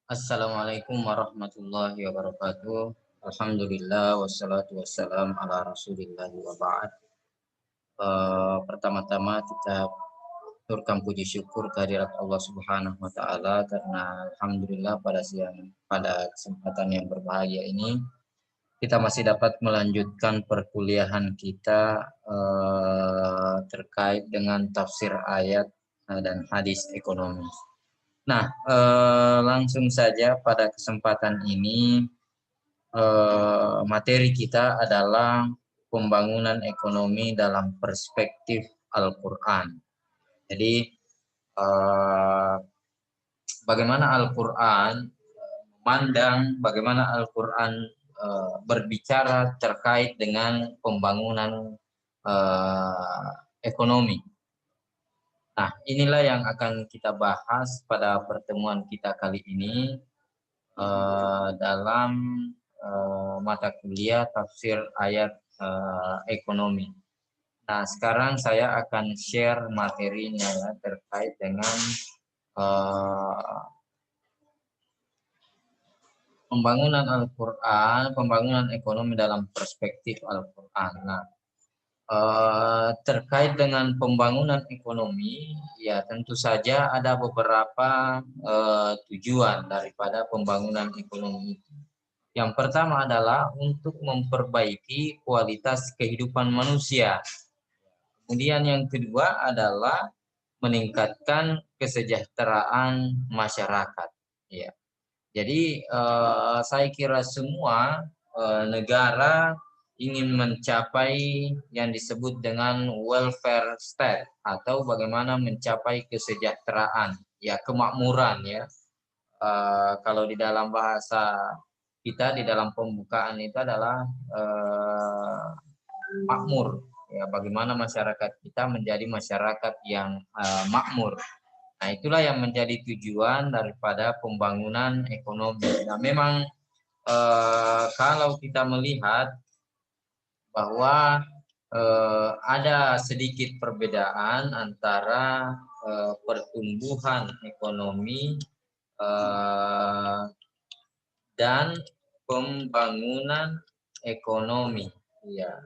Assalamualaikum warahmatullahi wabarakatuh. Alhamdulillah wassalatu wassalam ala Rasulillah wa ba'd. Pertama-tama kita turkan puji syukur kehadirat Allah Subhanahu wa taala karena alhamdulillah pada kesempatan yang berbahagia ini kita masih dapat melanjutkan perkuliahan kita terkait dengan tafsir ayat dan hadis ekonomi. Nah, langsung saja pada kesempatan ini materi kita adalah pembangunan ekonomi dalam perspektif Al-Quran. Jadi, bagaimana Al-Quran memandang, bagaimana Al-Quran berbicara terkait dengan pembangunan ekonomi. Nah, inilah yang akan kita bahas pada pertemuan kita kali ini dalam mata kuliah tafsir ayat ekonomi. Nah, sekarang saya akan share materinya ya, terkait dengan pembangunan Al-Quran, pembangunan ekonomi dalam perspektif Al-Quran. Nah, terkait dengan pembangunan ekonomi, ya tentu saja ada beberapa tujuan daripada pembangunan ekonomi itu. Yang pertama adalah untuk memperbaiki kualitas kehidupan manusia. Kemudian yang kedua adalah meningkatkan kesejahteraan masyarakat. Ya. Jadi saya kira semua negara ingin mencapai yang disebut dengan welfare state atau bagaimana mencapai kesejahteraan, ya kemakmuran ya. Kalau di dalam bahasa kita di dalam pembukaan itu adalah makmur. Ya, bagaimana masyarakat kita menjadi masyarakat yang makmur. Nah, itulah yang menjadi tujuan daripada pembangunan ekonomi. Nah, memang kalau kita melihat bahwa ada sedikit perbedaan antara pertumbuhan ekonomi dan pembangunan ekonomi. Ya.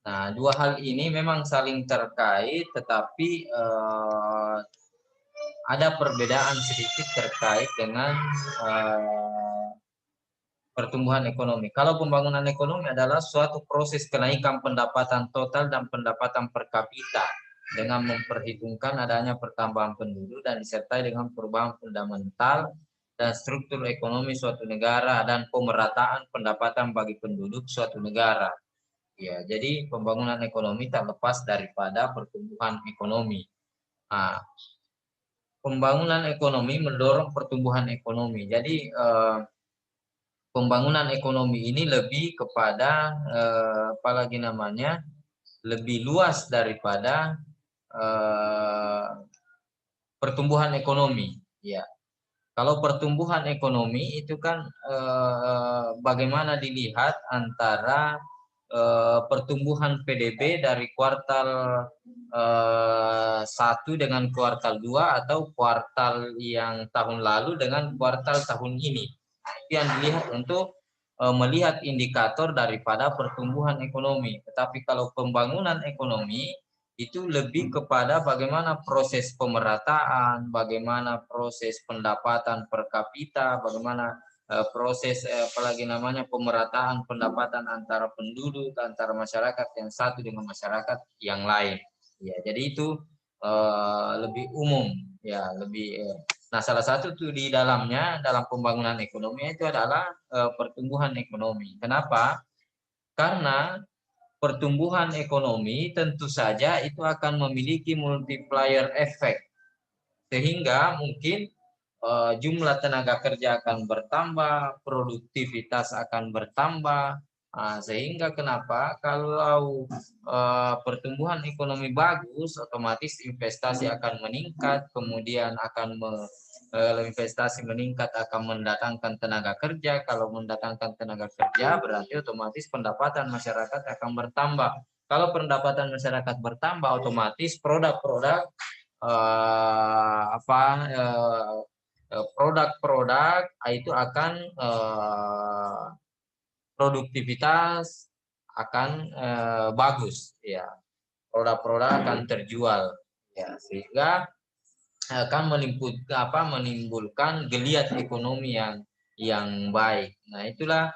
Nah, dua hal ini memang saling terkait, tetapi ada perbedaan sedikit terkait dengan pertumbuhan ekonomi. Kalau pembangunan ekonomi adalah suatu proses kenaikan pendapatan total dan pendapatan per kapita dengan memperhitungkan adanya pertambahan penduduk dan disertai dengan perubahan fundamental dan struktur ekonomi suatu negara dan pemerataan pendapatan bagi penduduk suatu negara. Ya, jadi pembangunan ekonomi tak lepas daripada pertumbuhan ekonomi. Nah, pembangunan ekonomi mendorong pertumbuhan ekonomi. Jadi pembangunan ekonomi ini lebih kepada apalagi namanya lebih luas daripada pertumbuhan ekonomi. Ya, kalau pertumbuhan ekonomi itu kan bagaimana dilihat antara pertumbuhan PDB dari kuartal 1 dengan kuartal 2 atau kuartal yang tahun lalu dengan kuartal tahun ini. Itu yang dilihat untuk melihat indikator daripada pertumbuhan ekonomi. Tetapi kalau pembangunan ekonomi itu lebih kepada bagaimana proses pemerataan, bagaimana proses pendapatan per kapita, bagaimana proses apalagi namanya pemerataan pendapatan antara penduduk, antara masyarakat yang satu dengan masyarakat yang lain. Ya, jadi itu lebih umum, ya lebih. Nah, salah satu tuh di dalamnya dalam pembangunan ekonomi itu adalah pertumbuhan ekonomi. Kenapa? Karena pertumbuhan ekonomi tentu saja itu akan memiliki multiplier effect sehingga mungkin jumlah tenaga kerja akan bertambah, produktivitas akan bertambah, sehingga kenapa kalau pertumbuhan ekonomi bagus, otomatis investasi akan meningkat, kemudian akan investasi meningkat akan mendatangkan tenaga kerja, kalau mendatangkan tenaga kerja berarti otomatis pendapatan masyarakat akan bertambah. Kalau pendapatan masyarakat bertambah, otomatis produk-produk produk-produk itu akan produktivitas akan bagus, ya. Produk-produk akan terjual, ya, sehingga akan menimbulkan geliat ekonomi yang baik. Nah, itulah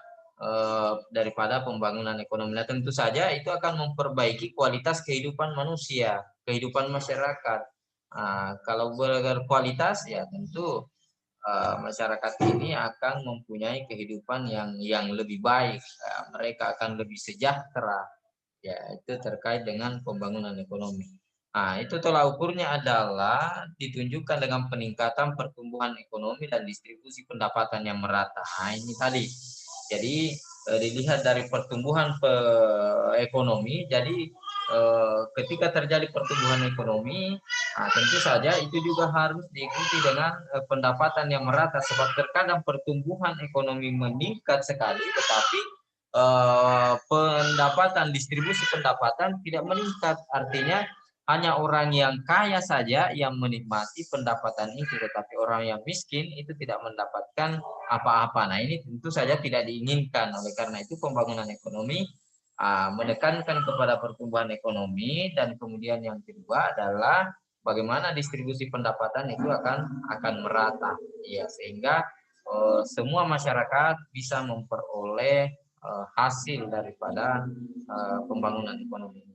daripada pembangunan ekonomi. Nah, tentu saja itu akan memperbaiki kualitas kehidupan manusia, kehidupan masyarakat. Nah, kalau berkualitas, ya tentu masyarakat ini akan mempunyai kehidupan yang lebih baik. Mereka akan lebih sejahtera. Ya, itu terkait dengan pembangunan ekonomi. Nah, itu tolak ukurnya adalah ditunjukkan dengan peningkatan pertumbuhan ekonomi dan distribusi pendapatan yang merata. Nah, ini tadi. Jadi dilihat dari pertumbuhan ekonomi, jadi ketika terjadi pertumbuhan ekonomi, nah, tentu saja itu juga harus diikuti dengan pendapatan yang merata, sebab terkadang pertumbuhan ekonomi meningkat sekali, tetapi distribusi pendapatan tidak meningkat. Artinya hanya orang yang kaya saja yang menikmati pendapatan itu, tetapi orang yang miskin itu tidak mendapatkan apa-apa. Nah, ini tentu saja tidak diinginkan. Oleh karena itu pembangunan ekonomi menekankan kepada pertumbuhan ekonomi, dan kemudian yang kedua adalah bagaimana distribusi pendapatan itu akan merata, ya, sehingga semua masyarakat bisa memperoleh hasil daripada pembangunan ekonomi.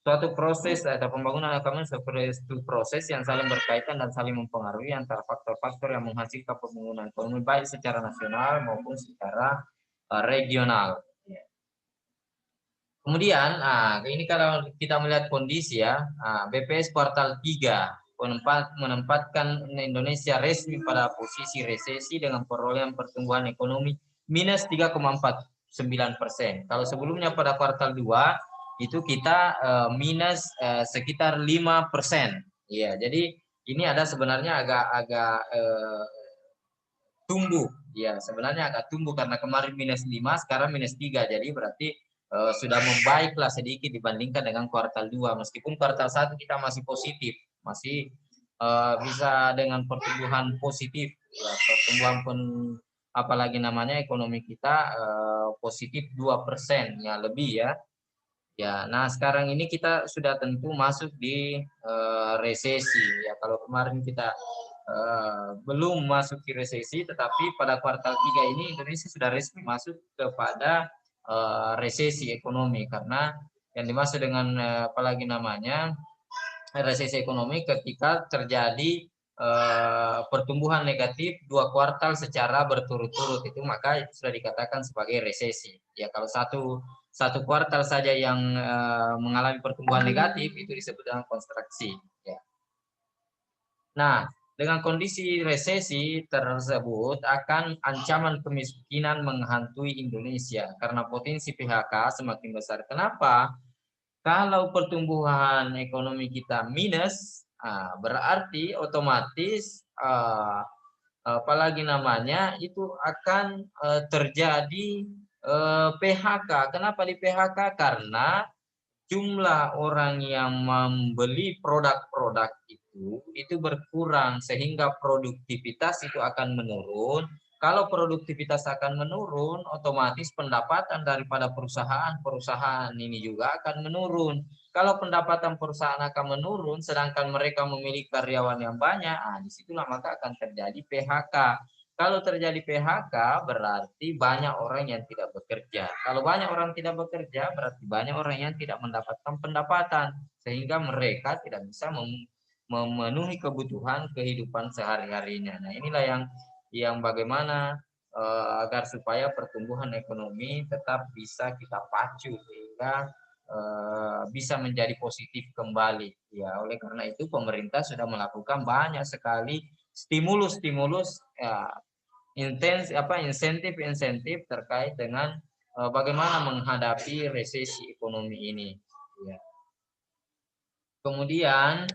Suatu proses atau pembangunan ekonomi seperti itu proses yang saling berkaitan dan saling mempengaruhi antara faktor-faktor yang menghasilkan pembangunan ekonomi baik secara nasional maupun secara regional. Kemudian, ini kalau kita melihat kondisi ya, BPS kuartal 3 menempatkan Indonesia resmi pada posisi resesi dengan perolehan pertumbuhan ekonomi minus 3,49%. Kalau sebelumnya pada kuartal 2 itu kita minus sekitar 5%. Iya, jadi ini ada sebenarnya agak tumbuh. Ya, sebenarnya agak tumbuh karena kemarin minus 5, sekarang minus 3. Jadi berarti sudah membaiklah sedikit dibandingkan dengan kuartal 2. Meskipun kuartal 1 kita masih positif, masih bisa dengan pertumbuhan positif, ya, pertumbuhan pun apalagi namanya ekonomi kita positif 2% ya lebih ya. Ya, nah sekarang ini kita sudah tentu masuk di resesi ya. Kalau kemarin kita belum masuk di resesi, tetapi pada kuartal 3 ini Indonesia sudah resmi masuk kepada resesi ekonomi, karena yang dimaksud dengan apalagi namanya resesi ekonomi ketika terjadi pertumbuhan negatif 2 kuartal secara berturut-turut, itu maka itu sudah dikatakan sebagai resesi. Ya, kalau satu kuartal saja yang mengalami pertumbuhan negatif itu disebut dengan konstruksi. Ya. Nah, dengan kondisi resesi tersebut akan ancaman kemiskinan menghantui Indonesia karena potensi PHK semakin besar. Kenapa? Kalau pertumbuhan ekonomi kita minus, berarti otomatis apalagi namanya itu akan terjadi PHK. Kenapa di PHK? Karena jumlah orang yang membeli produk-produk itu berkurang, sehingga produktivitas itu akan menurun. Kalau produktivitas akan menurun, otomatis pendapatan daripada perusahaan-perusahaan ini juga akan menurun. Kalau pendapatan perusahaan akan menurun, sedangkan mereka memiliki karyawan yang banyak, disitulah maka akan terjadi PHK. Kalau terjadi PHK berarti banyak orang yang tidak bekerja. Kalau banyak orang tidak bekerja berarti banyak orang yang tidak mendapatkan pendapatan, sehingga mereka tidak bisa memenuhi kebutuhan kehidupan sehari-harinya. Nah, inilah yang bagaimana agar supaya pertumbuhan ekonomi tetap bisa kita pacu sehingga bisa menjadi positif kembali. Ya, oleh karena itu pemerintah sudah melakukan banyak sekali stimulus-stimulus ya, insentif terkait dengan bagaimana menghadapi resesi ekonomi ini. Ya. Kemudian,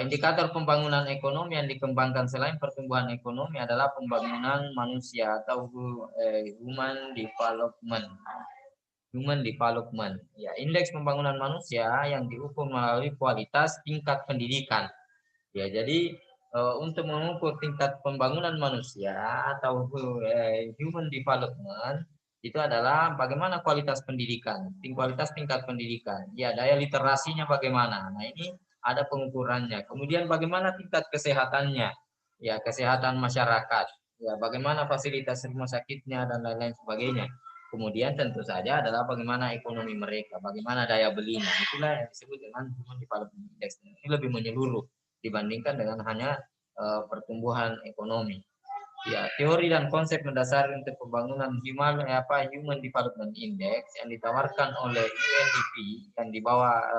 indikator pembangunan ekonomi yang dikembangkan selain pertumbuhan ekonomi adalah pembangunan manusia atau human development. Human development. Ya, indeks pembangunan manusia yang diukur melalui kualitas tingkat pendidikan. Ya, jadi untuk mengukur tingkat pembangunan manusia atau human development itu adalah bagaimana kualitas pendidikan, kualitas tingkat pendidikan. Ya, daya literasinya bagaimana. Nah, ini ada pengukurannya. Kemudian bagaimana tingkat kesehatannya. Ya, kesehatan masyarakat. Ya, bagaimana fasilitas rumah sakitnya dan lain-lain sebagainya. Kemudian tentu saja adalah bagaimana ekonomi mereka, bagaimana daya belinya. Itulah yang disebut dengan Human Development Index. Ini lebih menyeluruh dibandingkan dengan hanya pertumbuhan ekonomi. Ya, teori dan konsep mendasar untuk pembangunan Human Development Index yang ditawarkan oleh UNDP yang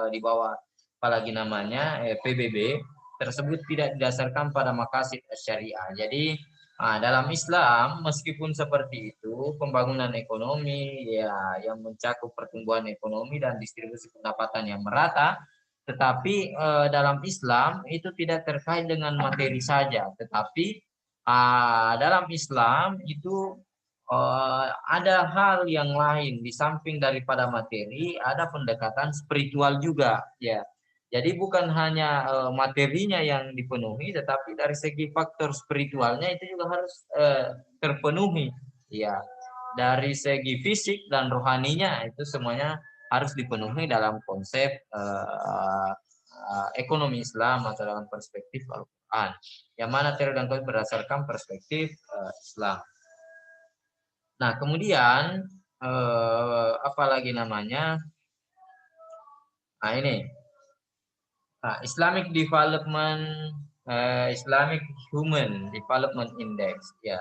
di bawah apalagi namanya PBB tersebut tidak didasarkan pada maqasid syariah. Jadi dalam Islam meskipun seperti itu pembangunan ekonomi ya yang mencakup pertumbuhan ekonomi dan distribusi pendapatan yang merata, tetapi dalam Islam itu tidak terkait dengan materi saja, tetapi dalam Islam itu ada hal yang lain di samping daripada materi, ada pendekatan spiritual juga, ya. Jadi bukan hanya materinya yang dipenuhi, tetapi dari segi faktor spiritualnya itu juga harus terpenuhi, ya. Dari segi fisik dan rohaninya itu semuanya harus dipenuhi dalam konsep ekonomi Islam atau dalam perspektif Al-Quran. Yang mana teori dan konsep berdasarkan perspektif Islam. Nah, kemudian apalagi namanya? Nah, ini Islamic Human Development Index, ya.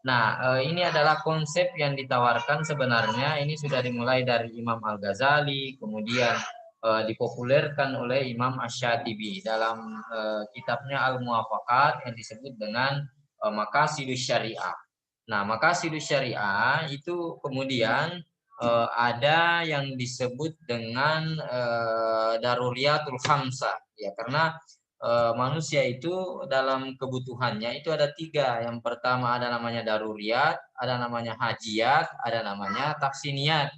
Nah, ini adalah konsep yang ditawarkan sebenarnya ini sudah dimulai dari Imam Al-Ghazali, kemudian dipopulerkan oleh Imam Asy-Syatibi dalam kitabnya Al-Muwafaqat yang disebut dengan Maqasidus Syariah. Nah, Maqasidus Syariah itu kemudian ada yang disebut dengan daruriyatul khamsah, ya, karena manusia itu dalam kebutuhannya itu ada 3. Yang pertama ada namanya daruriyat, ada namanya hajiat, ada namanya taksiniat.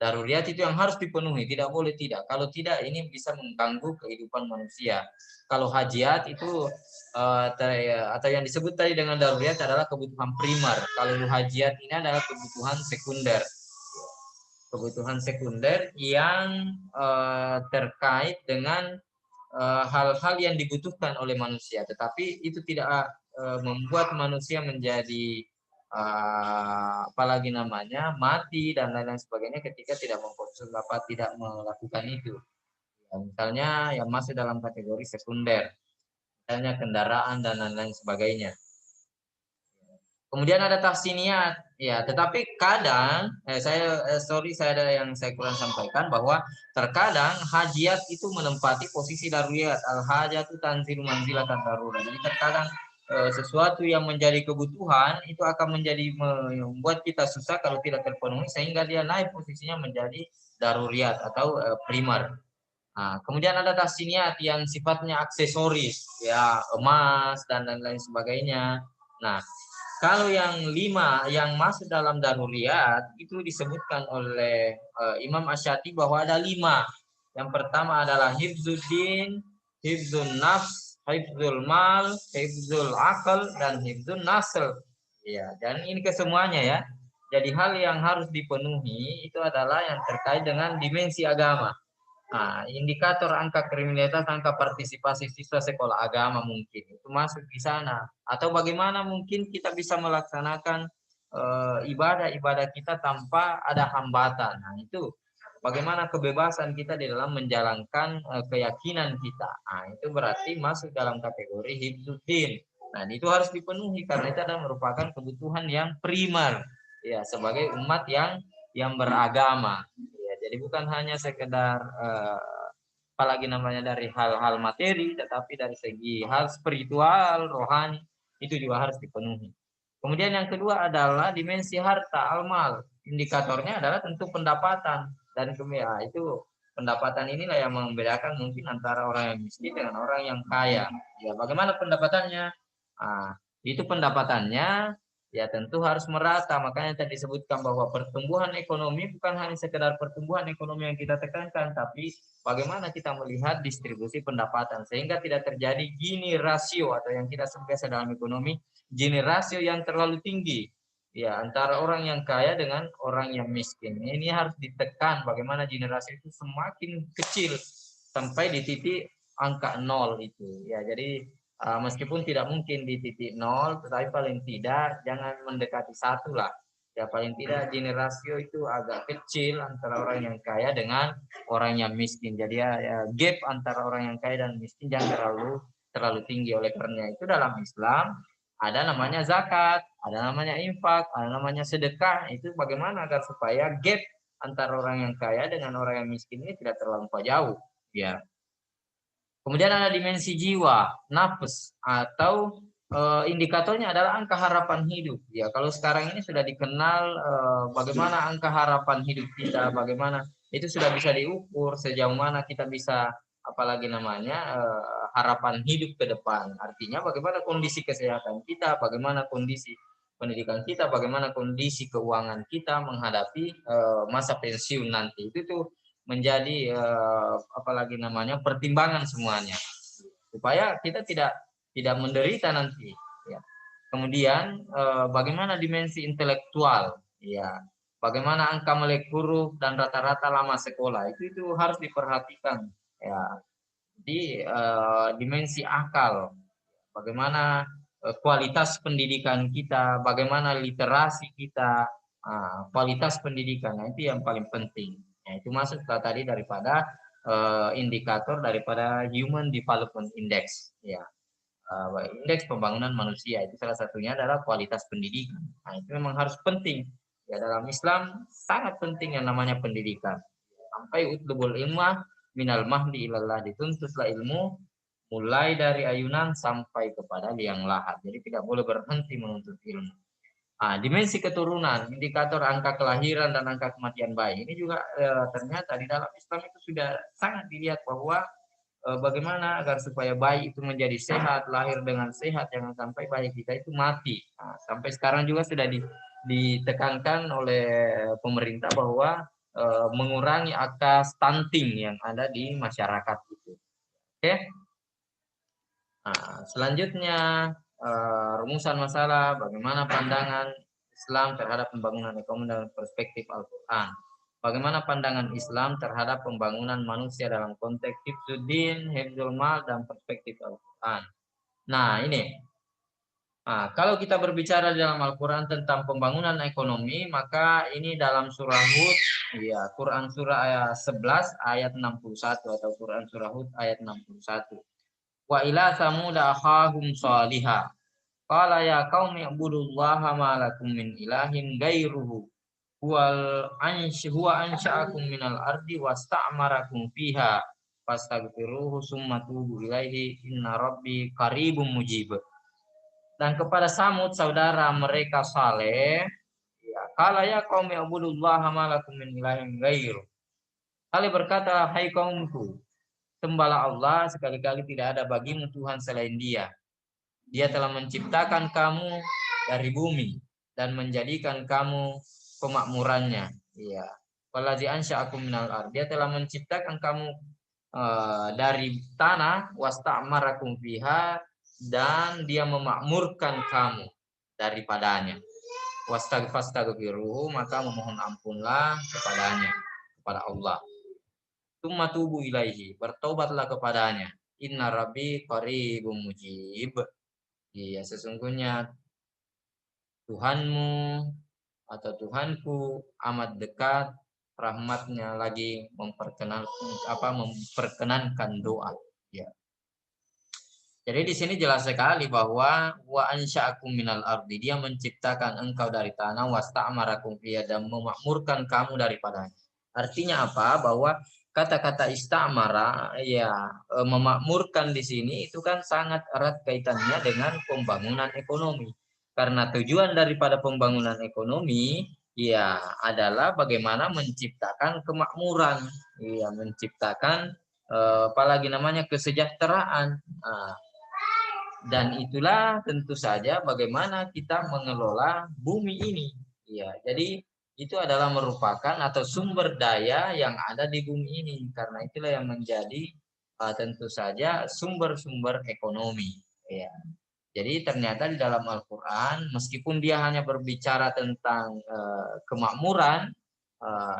Daruriyat itu yang harus dipenuhi, tidak boleh tidak. Kalau tidak ini bisa mengganggu kehidupan manusia. Kalau hajiat itu atau yang disebut tadi dengan daruriyat adalah kebutuhan primer. Kalau hajiat ini adalah kebutuhan sekunder. Kebutuhan sekunder yang terkait dengan hal-hal yang dibutuhkan oleh manusia, tetapi itu tidak membuat manusia menjadi apalagi namanya mati dan lain-lain sebagainya ketika tidak tidak melakukan itu. Ya, misalnya yang masuk dalam kategori sekunder, misalnya kendaraan dan lain-lain sebagainya. Kemudian ada tahsiniat, ya. Tetapi kadang, saya ada yang saya kurang sampaikan bahwa terkadang hajiat itu menempati posisi daruriyat. Al hajatu tanzilu manzilatan darurat. Jadi terkadang sesuatu yang menjadi kebutuhan itu akan membuat kita susah kalau tidak terpenuhi sehingga dia naik posisinya menjadi daruriyat atau primer. Nah, kemudian ada tahsiniat yang sifatnya aksesoris, ya emas dan lain-lain sebagainya. Nah, kalau yang 5 yang masuk dalam daruriyat itu disebutkan oleh Imam Asy-Syatibi bahwa ada 5. Yang pertama adalah hifzuddin, hifzun nafs, hifzul mal, hifzul akal, dan hifzun nasl. Ya, dan ini kesemuanya ya. Jadi hal yang harus dipenuhi itu adalah yang terkait dengan dimensi agama. Nah, indikator angka kriminalitas, angka partisipasi siswa sekolah agama mungkin itu masuk di sana. Atau bagaimana mungkin kita bisa melaksanakan ibadah-ibadah kita tanpa ada hambatan. Nah, itu bagaimana kebebasan kita di dalam menjalankan keyakinan kita. Nah, itu berarti masuk dalam kategori hifdzuddin. Nah, itu harus dipenuhi karena itu adalah merupakan kebutuhan yang primer ya sebagai umat yang beragama. Jadi bukan hanya sekedar apalagi namanya dari hal-hal materi, tetapi dari segi hal spiritual, rohani, itu juga harus dipenuhi. Kemudian yang kedua adalah dimensi harta, almal. Indikatornya adalah tentu pendapatan. Dan kemudian itu pendapatan inilah yang membedakan mungkin antara orang yang miskin dengan orang yang kaya. Ya, bagaimana pendapatannya? Nah, itu pendapatannya Ya tentu harus merata. Makanya tadi disebutkan bahwa pertumbuhan ekonomi bukan hanya sekedar pertumbuhan ekonomi yang kita tekankan, tapi bagaimana kita melihat distribusi pendapatan sehingga tidak terjadi Gini rasio atau yang kita sebut biasa dalam ekonomi Gini rasio yang terlalu tinggi. Ya, antara orang yang kaya dengan orang yang miskin. Ini harus ditekan bagaimana Gini rasio itu semakin kecil sampai di titik angka 0 itu. Ya, jadi meskipun tidak mungkin di titik 0, tetapi paling tidak jangan mendekati 1 lah. Ya paling tidak Gini rasio itu agak kecil antara orang yang kaya dengan orang yang miskin. Jadi ya gap antara orang yang kaya dan miskin jangan terlalu tinggi. Oleh karena itu dalam Islam ada namanya zakat, ada namanya infak, ada namanya sedekah. Itu bagaimana agar supaya gap antara orang yang kaya dengan orang yang miskin ini tidak terlalu jauh. Ya. Kemudian ada dimensi jiwa, nafs, atau indikatornya adalah angka harapan hidup. Ya, kalau sekarang ini sudah dikenal bagaimana angka harapan hidup kita, bagaimana itu sudah bisa diukur sejauh mana kita bisa, apalagi namanya harapan hidup ke depan. Artinya bagaimana kondisi kesehatan kita, bagaimana kondisi pendidikan kita, bagaimana kondisi keuangan kita menghadapi masa pensiun nanti. Itu tuh menjadi apalagi namanya pertimbangan semuanya supaya kita tidak menderita nanti ya. Kemudian bagaimana dimensi intelektual ya, bagaimana angka melek huruf dan rata-rata lama sekolah itu harus diperhatikan ya. Di dimensi akal, bagaimana kualitas pendidikan kita, bagaimana literasi kita, kualitas pendidikan, nah, itu yang paling penting. Ya, itu masuk tadi daripada indikator daripada Human Development Index. Ya, indeks pembangunan manusia itu salah satunya adalah kualitas pendidikan. Nah, itu memang harus penting. Ya, dalam Islam sangat penting yang namanya pendidikan. Sampai utlubul ilmah minal mahdi ilallah, dituntutlah ilmu mulai dari ayunan sampai kepada liang lahat. Jadi tidak boleh berhenti menuntut ilmu. Dimensi keturunan, indikator angka kelahiran dan angka kematian bayi ini juga ternyata di dalam Islam itu sudah sangat dilihat bahwa bagaimana agar supaya bayi itu menjadi sehat, lahir dengan sehat, jangan sampai bayi kita itu mati. Sampai sekarang juga sudah ditekankan oleh pemerintah bahwa mengurangi angka stunting yang ada di masyarakat itu. Oke. Selanjutnya rumusan masalah bagaimana pandangan Islam terhadap pembangunan ekonomi dalam perspektif Al-Quran. Bagaimana pandangan Islam terhadap pembangunan manusia dalam konteks hifdzuddin, hifdzul mal, dan perspektif Al-Quran. Nah ini, kalau kita berbicara dalam Al-Quran tentang pembangunan ekonomi, maka ini dalam surah Hud, ya Quran surah ayat 11 ayat 61 atau Quran surah Hud ayat 61. Wa ila samud akhahum salihah qala ya qaumi ibudullaha ma lakum min ilahin ghairuhu huwa ansha'akum minal ardi wasta'marakum fiha fastaghfiruhu summa tubu ilaihi inna rabbi qaribum mujib. Dan kepada Samud saudara mereka Saleh, ya qala ya qaumi ibudullaha ma lakum min ilahin ghairuhu. Saleh berkata, hai kaumku, sembahlah Allah, sekali-kali tidak ada bagimu Tuhan selain Dia. Dia telah menciptakan kamu dari bumi dan menjadikan kamu pemakmurannya. Iya. Wallazi ansya'akum minal ard. Dia telah menciptakan kamu dari tanah, wasta'marakum fiha, dan Dia memakmurkan kamu daripadanya. Wastaghfiruhu, maka memohon ampunlah kepadanya, kepada Allah. Tsumma tubu ilaihi, bertobatlah kepadanya. Inna rabbi qaribum mujib. Iya, sesungguhnya Tuhanmu atau Tuhanku amat dekat, rahmatnya lagi memperkenankan doa. Ya. Jadi di sini jelas sekali bahwa wa ansya'akum minal ardi, Dia menciptakan engkau dari tanah, wasta'marakum fiha, dan memakmurkan kamu daripadanya. Artinya apa? Bahwa kata-kata istamara ya memakmurkan di sini itu kan sangat erat kaitannya dengan pembangunan ekonomi. Karena tujuan daripada pembangunan ekonomi ya adalah bagaimana menciptakan kemakmuran, ya menciptakan apalagi namanya kesejahteraan. Dan itulah tentu saja bagaimana kita mengelola bumi ini. Ya, jadi itu adalah merupakan atau sumber daya yang ada di bumi ini. Karena itulah yang menjadi tentu saja sumber-sumber ekonomi. Ya. Jadi ternyata di dalam Al-Quran, meskipun dia hanya berbicara tentang kemakmuran,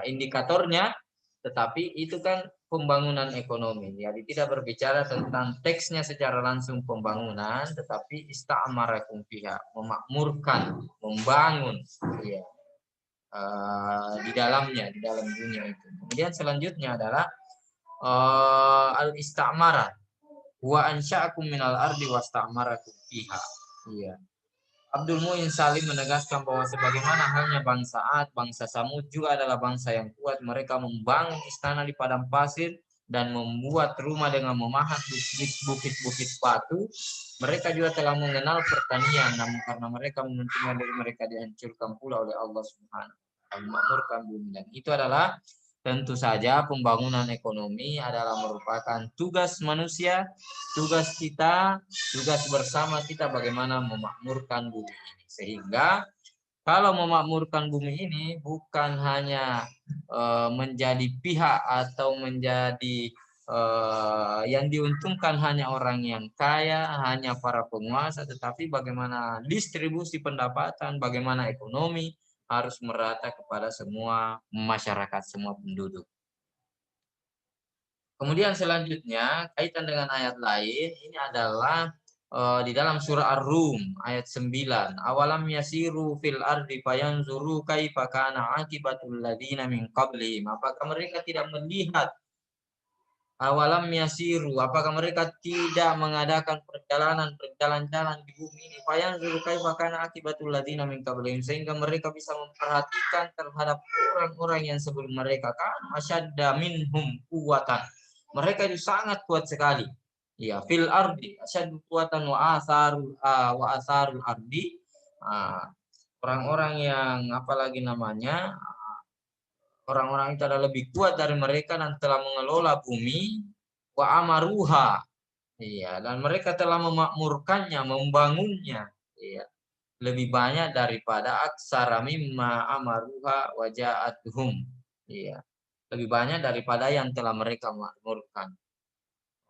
indikatornya, tetapi itu kan pembangunan ekonomi. Jadi tidak berbicara tentang teksnya secara langsung pembangunan, tetapi ista'marakum fiha, memakmurkan, membangun, ya, di dalamnya, di dalam dunia itu. Kemudian selanjutnya adalah al-istamara wa ansya'akum minal ardi wasta'marakum fiha. Iya. Abdul Muin Salim menegaskan bahwa sebagaimana halnya bangsa Ad, bangsa Samud juga adalah bangsa yang kuat. Mereka membangun istana di padang pasir dan membuat rumah dengan memahat bukit-bukit batu. Mereka juga telah mengenal pertanian, namun karena mereka mementingkan diri mereka dihancurkan pula oleh Allah Subhanahu wa taala, memakmurkan bumi. Dan itu adalah tentu saja pembangunan ekonomi adalah merupakan tugas manusia, tugas kita, tugas bersama kita bagaimana memakmurkan bumi ini. Sehingga kalau memakmurkan bumi ini bukan hanya menjadi pihak atau menjadi yang diuntungkan hanya orang yang kaya, hanya para penguasa, tetapi bagaimana distribusi pendapatan, bagaimana ekonomi harus merata kepada semua masyarakat, semua penduduk. Kemudian selanjutnya kaitan dengan ayat lain ini adalah di dalam surah Ar-Rum ayat 9. Awalam yasiru fil ardi fayanzuru kaifa kana aqibatul ladina min qablihim. Apakah mereka tidak melihat awalam yasiru, apakah mereka tidak mengadakan perjalanan di bumi ini? Fayanzuru kaifa kana aqibatul ladina min qablihim, sehingga mereka bisa memperhatikan terhadap orang-orang yang sebelum mereka, kan asyadda minhum quwwatan. Mereka itu sangat kuat sekali. Ya, fil ardi asyaddu quwwatan wa asarul ardi. Orang-orang yang apalagi namanya orang-orang itu adalah lebih kuat dari mereka dan telah mengelola bumi wa amaruha. Iya, dan mereka telah memakmurkannya, membangunnya. Iya, lebih banyak daripada aksara mimma amaruha wa ja'atuhum. Iya, lebih banyak daripada yang telah mereka makmurkan.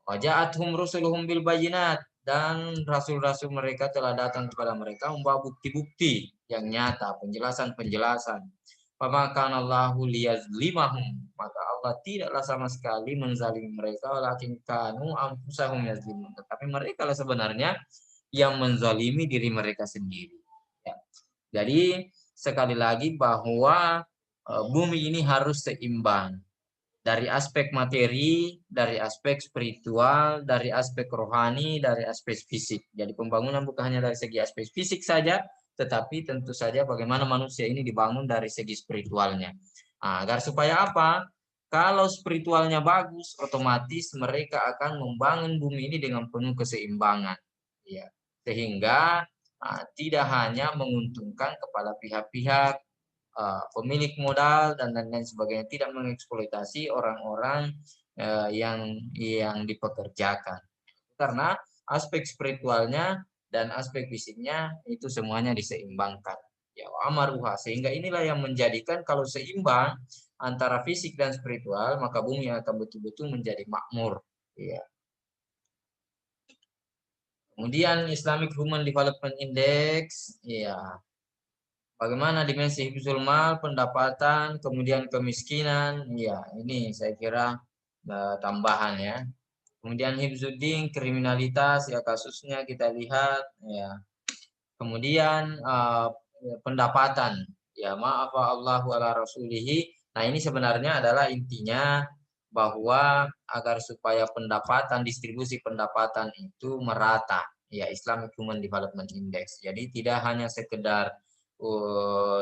Wa ja'atuhum rusuluhum bil bayinat, dan rasul-rasul mereka telah datang kepada mereka membawa bukti-bukti yang nyata, penjelasan-penjelasan. Allahu liyazlimahum, maka Allah tidaklah sama sekali menzalimi mereka, walakin kanu anfusahum yazlimun, tetapi mereka lah sebenarnya yang menzalimi diri mereka sendiri. Ya. Jadi sekali lagi bahwa bumi ini harus seimbang dari aspek materi, dari aspek spiritual, dari aspek rohani, dari aspek fisik. Jadi pembangunan bukan hanya dari segi aspek fisik saja, tetapi tentu saja bagaimana manusia ini dibangun dari segi spiritualnya. Agar supaya apa? Kalau spiritualnya bagus, otomatis mereka akan membangun bumi ini dengan penuh keseimbangan. Ya. Sehingga tidak hanya menguntungkan kepada pihak-pihak pemilik modal dan lain-lain sebagainya, tidak mengeksploitasi orang-orang yang dipekerjakan, karena aspek spiritualnya dan aspek fisiknya itu semuanya diseimbangkan. Ya, amaruha, sehingga inilah yang menjadikan kalau seimbang antara fisik dan spiritual, maka bumi akan betul-betul menjadi makmur. Ya. Kemudian Islamic Human Development Index, ya. Bagaimana dimensi hifzul mal, pendapatan, kemudian kemiskinan, ya ini saya kira tambahan ya. Kemudian hifzuddin, kriminalitas, ya kasusnya kita lihat, ya. Kemudian pendapatan, ya maaf Allahu ala rasulihi. Nah ini sebenarnya adalah intinya bahwa agar supaya pendapatan, distribusi pendapatan itu merata, ya Islamic Human Development Index. Jadi tidak hanya sekedar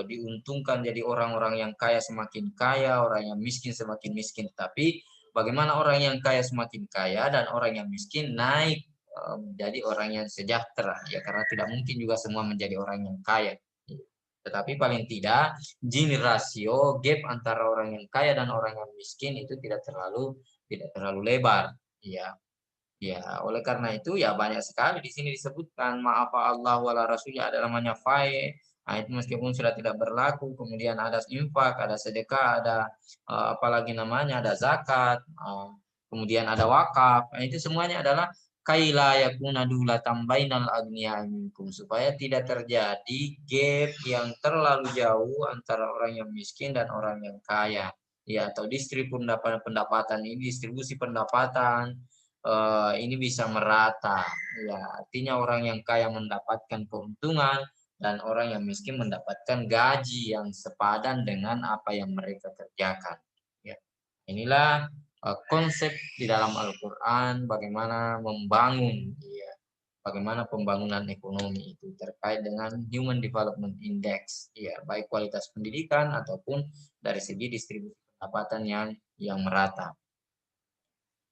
diuntungkan jadi orang-orang yang kaya semakin kaya, orang yang miskin semakin miskin, tapi bagaimana orang yang kaya semakin kaya dan orang yang miskin naik menjadi orang yang sejahtera, ya karena tidak mungkin juga semua menjadi orang yang kaya, tetapi paling tidak Gini rasio gap antara orang yang kaya dan orang yang miskin itu tidak terlalu lebar, ya. Ya, oleh karena itu ya banyak sekali di sini disebutkan ma'afa Allah wala rasulnya ada namanya fae. Nah, itu meskipun sudah tidak berlaku, kemudian ada infak, ada sedekah, ada apalagi namanya ada zakat, kemudian ada wakaf. Nah, itu semuanya adalah kaila yakuna dulatan bainal agniya minkum supaya tidak terjadi gap yang terlalu jauh antara orang yang miskin dan orang yang kaya. Ya, atau pendapatan ini distribusi pendapatan ini bisa merata. Ya, artinya orang yang kaya mendapatkan keuntungan dan orang yang miskin mendapatkan gaji yang sepadan dengan apa yang mereka kerjakan. Ya, inilah konsep di dalam Al-Quran bagaimana membangun, ya, bagaimana pembangunan ekonomi itu terkait dengan Human Development Index, ya, baik kualitas pendidikan ataupun dari segi distribusi pendapatan yang merata.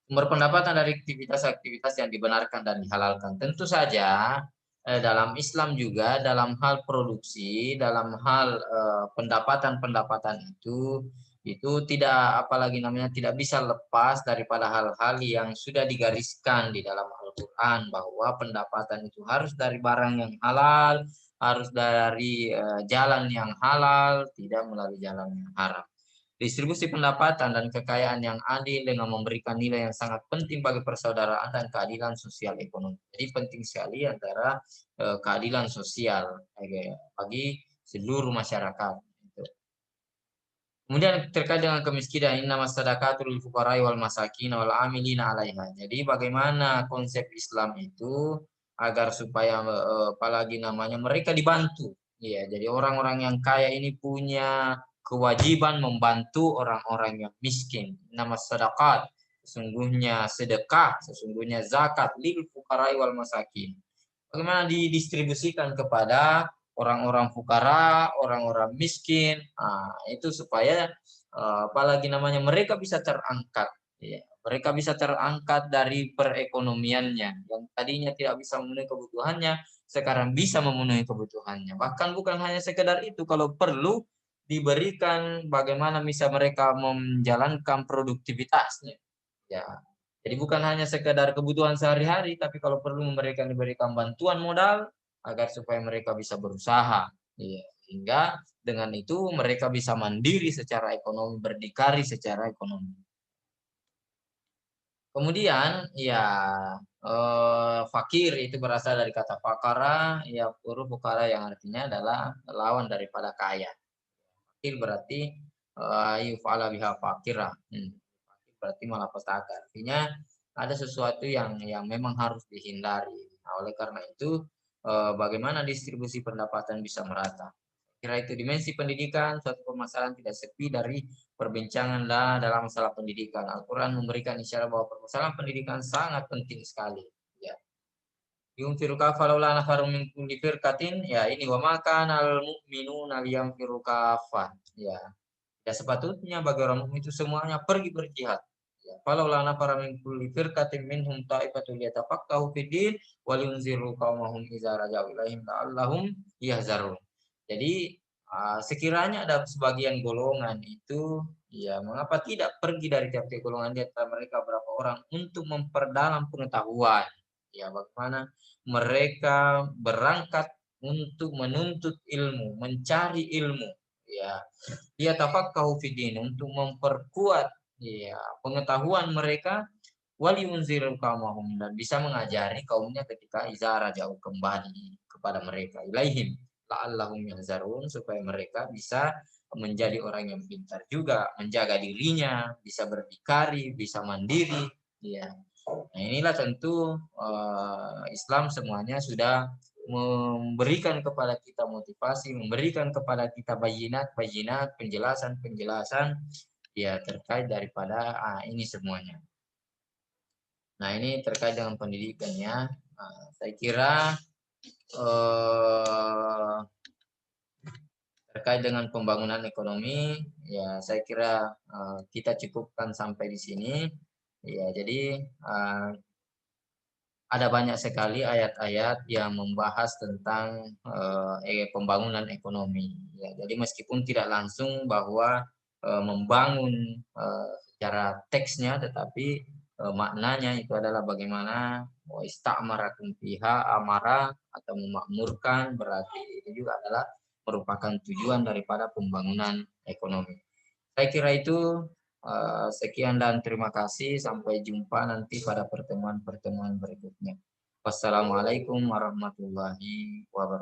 Sumber pendapatan dari aktivitas-aktivitas yang dibenarkan dan dihalalkan. Tentu saja dalam Islam juga dalam hal produksi, dalam hal pendapatan-pendapatan itu tidak apalagi namanya tidak bisa lepas daripada hal-hal yang sudah digariskan di dalam Al-Qur'an bahwa pendapatan itu harus dari barang yang halal, harus dari jalan yang halal, tidak melalui jalan yang haram. Distribusi pendapatan dan kekayaan yang adil dengan memberikan nilai yang sangat penting bagi persaudaraan dan keadilan sosial ekonomi. Jadi penting sekali antara keadilan sosial bagi seluruh masyarakat. Kemudian terkait dengan kemiskinan, inna masadaqatul lil fuqara'i wal masakin wal amilina 'alaiha. Jadi bagaimana konsep Islam itu agar supaya apalagi namanya mereka dibantu. Iya, jadi orang-orang yang kaya ini punya kewajiban membantu orang-orang yang miskin. Nama sedekah, sesungguhnya sedekah, sesungguhnya zakat lil fuqara'i wal masakin. Bagaimana didistribusikan kepada orang-orang fukara, orang-orang miskin, itu supaya apalagi namanya mereka bisa terangkat, ya. Mereka bisa terangkat dari perekonomiannya yang tadinya tidak bisa memenuhi kebutuhannya, sekarang bisa memenuhi kebutuhannya. Bahkan bukan hanya sekedar itu, kalau perlu diberikan bagaimana bisa mereka menjalankan produktivitasnya. Ya, jadi bukan hanya sekedar kebutuhan sehari-hari, tapi kalau perlu diberikan bantuan modal agar supaya mereka bisa berusaha. Iya, sehingga dengan itu mereka bisa mandiri secara ekonomi, berdikari secara ekonomi. Kemudian ya fakir itu berasal dari kata fakara, ya huruf fakara yang artinya adalah lawan daripada kaya. Fakir berarti yuf'ala biha fakirah. Fakir berarti malapetaka. Artinya ada sesuatu yang memang harus dihindari. Nah, oleh karena itu bagaimana distribusi pendapatan bisa merata. Kira itu dimensi pendidikan, suatu permasalahan tidak sepi dari perbincangan dalam masalah pendidikan. Al-Quran memberikan isyarat bahwa permasalahan pendidikan sangat penting sekali. Ya. Yunfiru kafa laula nafaru min kulli firqatin, ya ini wa maka al mu'minuna liyunfiru kafa. Ya. Ya sepatutnya bagi orang mukmin itu semuanya pergi berjihad. Ya, falaula nafara min kulli firqatin minhum ta'ifatul yatafaqahu fid din wa liyunziru qaumahum idza raja'u ilaihim la'allahum yahzarun. Jadi sekiranya ada sebagian golongan itu, ya mengapa tidak pergi dari tiap-tiap golongan di antara mereka berapa orang untuk memperdalam pengetahuan. Ya bagaimana mereka berangkat untuk menuntut ilmu, mencari ilmu. Ya, dia tafaqahu fiddin untuk memperkuat ya pengetahuan mereka wali unzirul kaumahum dan bisa mengajari kaumnya ketika izara jauh kembali kepada mereka ilaihim la'allahum yahzarun supaya mereka bisa menjadi orang yang pintar juga, menjaga dirinya, bisa berdikari, bisa mandiri, ya. Nah, inilah tentu Islam semuanya sudah memberikan kepada kita motivasi, memberikan kepada kita bayinat, penjelasan ya terkait daripada ini semuanya. Nah, ini terkait dengan pendidikannya. Saya kira terkait dengan pembangunan ekonomi, ya saya kira kita cukupkan sampai di sini. Ya, jadi ada banyak sekali ayat-ayat yang membahas tentang pembangunan ekonomi. Ya, jadi meskipun tidak langsung bahwa membangun secara teksnya, tetapi maknanya itu adalah bagaimana istamarakum fiha, amara atau memakmurkan, berarti itu juga adalah merupakan tujuan daripada pembangunan ekonomi. Saya kira itu sekian dan terima kasih. Sampai jumpa nanti pada pertemuan-pertemuan berikutnya. Wassalamualaikum warahmatullahi wabarakatuh.